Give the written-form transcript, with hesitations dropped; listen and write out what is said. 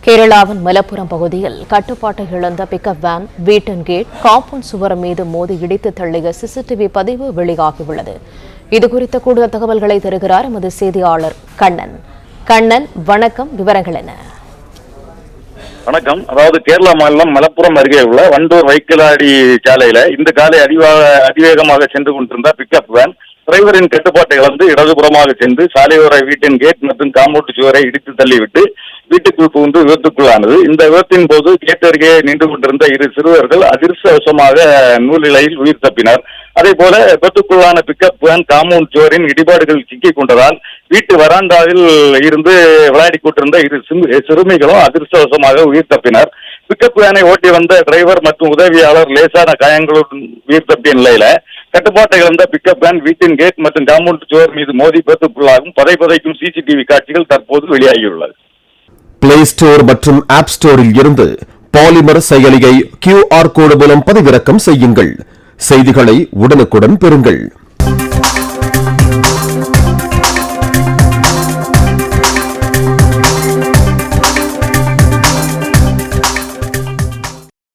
கேரளாவின் மலப்புரம் பகுதியில் கட்டுப்பாட்டை இழந்த pickup van Vuitton gate compound சுவர் மீது மோதி இடித்து தள்ளிய சிசிடிவி பதிவு வெளியாகியுள்ளது. இதுகுறித்த கூடுதல் தகவல்களை தருகிறார் எமது செய்தியாளர் கண்ணன். கண்ணன், வணக்கம். விவரங்கள் என்ன? வணக்கம். அதாவது கேரளா மாநிலம் மலப்புரம் அருகே உள்ள வண்டூர் வைக்கலாடி சாலையில இந்த காலை அதிவேகமாக சென்று கொண்டிருந்த பிக்கப் வேன் டிரைவரின் கட்டுப்பாட்டை இழந்து இடதுபுறமாக சென்று சாலையோர வீட்டின் கேட் மற்றும் காம்பவுண்ட் சுவரை இடித்து தள்ளிவிட்டு வீட்டுக்குள் புகுந்து விபத்துக்குள்ளானது. இந்த விபத்தின் போது கேட் அருகே நின்று கொண்டிருந்த இரு சிறுவர்கள் அதிர்ஷ்டவசமாக நூலிலையில் உயிர் தப்பினர். அதே போல விபத்துக்குள்ளான பிக்கப் வேன் காம்பவுண்ட் சுவரின் இடிபாடுகள் சிக்கிக் கொண்டதால் வீட்டு வராண்டாவில் இருந்து விளையாடி கொண்டிருந்த இரு சிறுமிகளும் அதிர்ஷ்டவசமாக உயிர் தப்பினர். பிக்கப் வேனை ஓட்டி வந்த டிரைவர் மற்றும் உதவியாளர் லேசான காயங்களுடன் உயிர் தப்பிய நிலையில கட்டுப்பாட்டை இழந்த பிக்கப் வேன் வீட்டின் கேட் மற்றும் காம்பவுண்ட் சுவர் மீது மோதி விபத்துக்குள்ளாகும் பதைக்கும் சிசிடிவி காட்சிகள் தற்போது வெளியாகியுள்ளது. பிளே ஸ்டோர் மற்றும் ஆப் ஸ்டோரில் இருந்து பாலிமர் செயலியை QR கோடு மூலம் பதிவிறக்கம் செய்யுங்கள். செய்திகளை உடனுக்குடன் பெறுங்கள்.